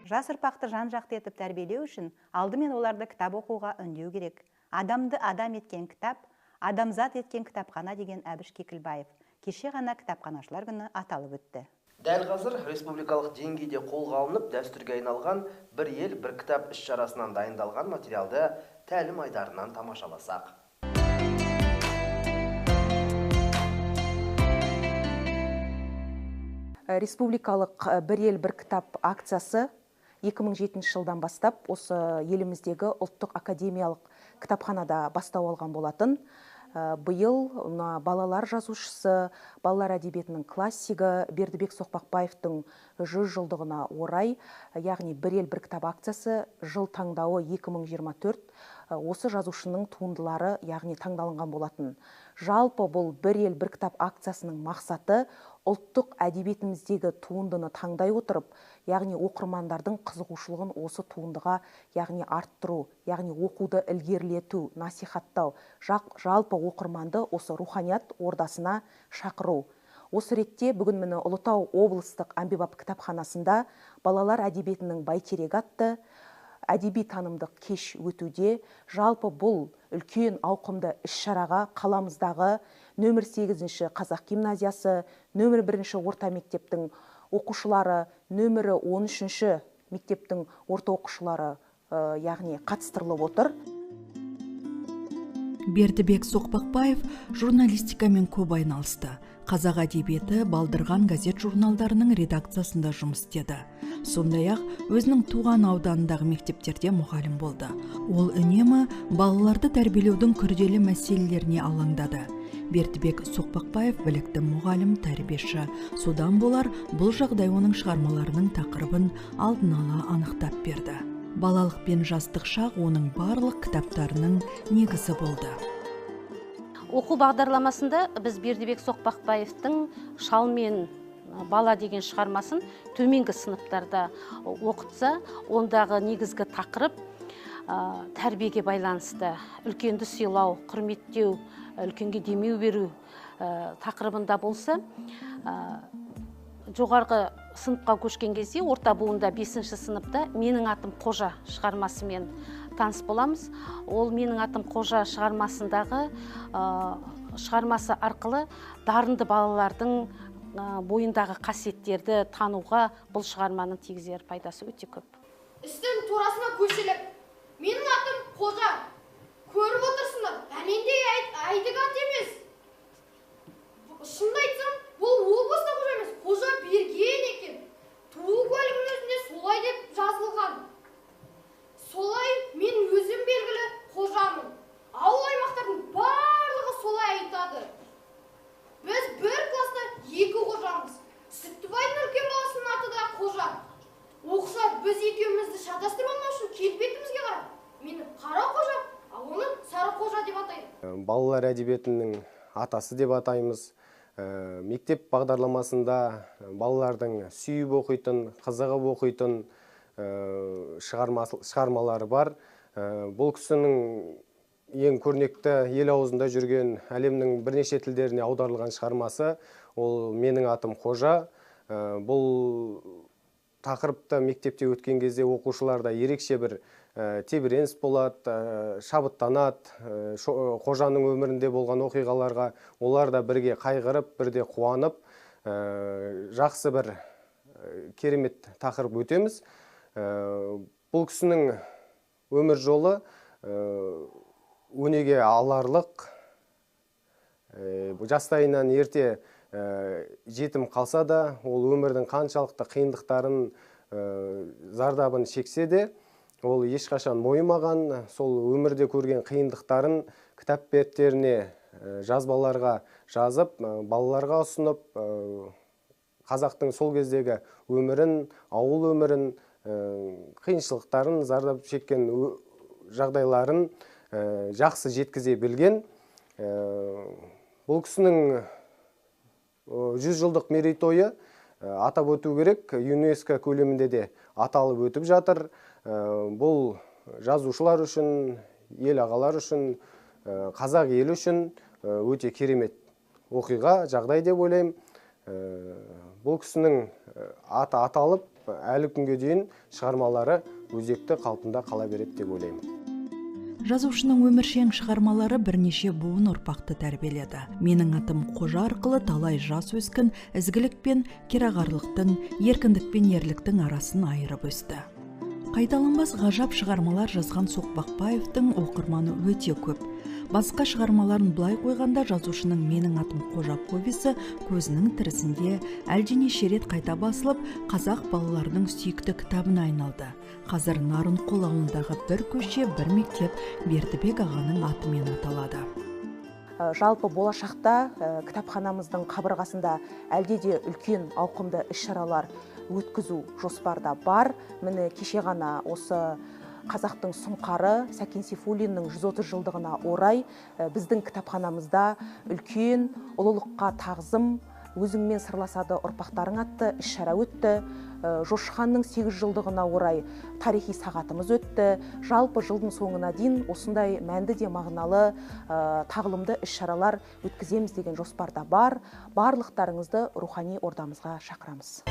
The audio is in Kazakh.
Жас ұрпақты жан-жақты етіп тәрбиелеу үшін алдымен оларды кітап оқуға үндеу керек. Адамды адам еткен кітап, адамзат еткен кітапхана деген Әбіш Кекілбаев кеше ғана кітапханашылар күні аталып өтті. Дәл қазір республикалық деңгейде қолға алынып, дәстүрге айналған бір ел, бір кітап іс-шарасынан дайындалған материалды тәлім айдарынан тамашаласақ. Республикалық бір ел, бір кітап акциясы 2007 жылдан бастап осы еліміздегі ұлттық академиялық кітапханада бастау алған болатын. Биыл балалар жазушысы, балалар әдебиетінің классигі Бердібек Соқпақбаевтың 100 жылдығына орай, яғни бір ел, бір кітап акциясы жыл таңдауы 2024 осы жазушының туындылары, яғни таңдалынған болатын. Жалпы бұл бір ел, бір кітап акциясының мақсаты ұлттық әдебиетіміздегі туындыны таңдай отырып, яғни оқырмандардың қызығушылығын осы туындыға, яғни арттыру, яғни оқуды ілгерілету, насихаттау, жалпы оқырманды осы руханият ордасына шақыру. Осы ретте бүгін міне Ұлытау облыстық әмбебап кітапханасында балалар әдебиетінің бәйтерегі атты әдеби танымдық кеш өтуде. Жалпы бұл үлкен ауқымды іс-шараға қаламыздағы нөмір 8-ші қазақ гимназиясы, нөмір 1-ші орта мектептің оқушылары, нөмірі 13-ші мектептің орта оқушылары яғни қатыстырылып отыр. Бердібек Соқпақбаев журналистикамен көп айналысты. Қазақ әдебиеті балдырған газет журналдарының редакциясында жұмыс істеді. Сондай-ақ өзінің туған ауданындағы мектептерде мұғалім болды. Ол үнемі балаларды тәрбиелеудің күрделі мәселелеріне алаңдады. Бердібек Соқпақбаев білікті мұғалім, тәрбиеші. Содан болар бұл жағдай оның шығармаларының тақырыбын алдын ала анықтап берді. Балалық пен жастық шақ оның барлық кітаптарының негізі болды. Оқу бағдарламасында біз Бердібек Соқпақбаевтың «Шал мен бала» деген шығармасын төменгі сыныптарда оқытса, ондағы негізгі тақырып тәрбиеге байланысты. Үлкенді сыйлау, құрметтеу, үлкенге демеу беру тақырыбында болса, жоғарғы сыныпқа көшкен кезде, орта буында 5-ші сыныпта «Менің атым Қожа» шығармасымен таныс боламыз. Ол «Менің атым Қожа» шығармасындағы шығармасы арқылы дарынды балалардың бойындағы қасиеттерді тануға бұл шығарманың тигізер пайдасы өте көп. Істің турасына көшіліп, «Менің атым Қожа», көріп отырсыңдар, бәлендей әйдік ат емес. Шынды айтсам, бұл облыста Қожа емес, Қожа берген екен. Туу куәлігінің өзінде солай деп жазылған. Солай мен өзім белгілі Қожамын. Ауыл аймақтардың барлығы солай айтады. Біз бір класста 2 Қожамыз. Сүттібайдың үлкен баласының аты да Қожа. Оқушылар біз екеумізді шатастырып алмау үшін келбетімізге қарап, мені Қара Қожа, ал оны Сары Қожа деп атайды. Балалар әдебиетінің атасы деп атаймыз. Мектеп бағдарламасында балалардың сүйіп оқитын, қызығып оқитын шығармалары бар. Бұл кісінің ең көрнекті ел аузында жүрген, әлемнің бірнеше тілдеріне аударылған шығармасы ол «Менің атым Қожа». Бұл тақырыпты мектепте өткен кезде оқушыларда ерекше бір тебіреніс болады, шабыттанады. Қожаның өмірінде болған оқиғаларға олар да бірге қайғырып, бірде қуанып, жақсы бір керемет тақырып өтеміз. Бұл кісінің өмір жолы өнеге аларлық. Жастайынан ерте жетім қалса да, ол өмірдің қаншалықты қиындықтарын, зардабын шексе де, ол ешқашан мойымаған, сол өмірде көрген қиындықтарын кітап беттеріне, жазбаларға жазып, балаларға ұсынып, қазақтың сол кездегі өмірін, ауыл өмірін, қиыншылықтарын, зардап шеккен жағдайларын жақсы жеткізе білген. Бұл кісінің 100 жылдық мерейтойы атап өту керек, ЮНЕСКО көлемінде де аталып өтіп жатыр. Бұл жазушылар үшін, ел ағалар үшін, қазақ елі үшін өте керемет оқиға, жағдай деп ойлаймын. Бұл кісінің аты аталып, әлі күнге дейін шығармалары өзекті қалпында қала береді деп ойлаймын. Жазушының өміршең шығармалары бірнеше буын ұрпақты тәрбиеледі. Менің атым Қожа арқылы талай жас өскін ізгілік пен керағарлықтың, еркіндік пен ерліктің арасын айырып өсті. Қайталанбас ғажап шығармалар жазған Соқпақбаевтың оқырманы өте көп. Басқа шығармаларын былай қойғанда жазушының Менің атым Қожа повесі көзінің тірісінде әлденеше рет қайта басылып, қазақ балаларының сүйікті кітабына айналды. Қазір Нарынқол ауылындағы бір көше, бір мектеп Бердібек ағаның атымен аталады. Жалпы болашақта кітапханамыздың қабырғасында әлде де үлкен ауқымды іс-шаралар өткізу жоспарда бар. Міне кеше ғана осы қазақтың сұңқары Сәкен Сейфуллиннің 130 жылдығына орай біздің кітапханамызда үлкен ұлылыққа тағзым, өзіңмен сырласады ұрпақтарың атты іс-шара өтті. Жошы ханның 8 жылдығына орай тарихи сағатымыз өтті. Жалпы жылдың соңына дейін осындай мәнді де мағыналы тағылымды іс-шаралар өткіземіз деген жоспарда бар. Барлықтарыңызды рухани ордамызға шақырамыз.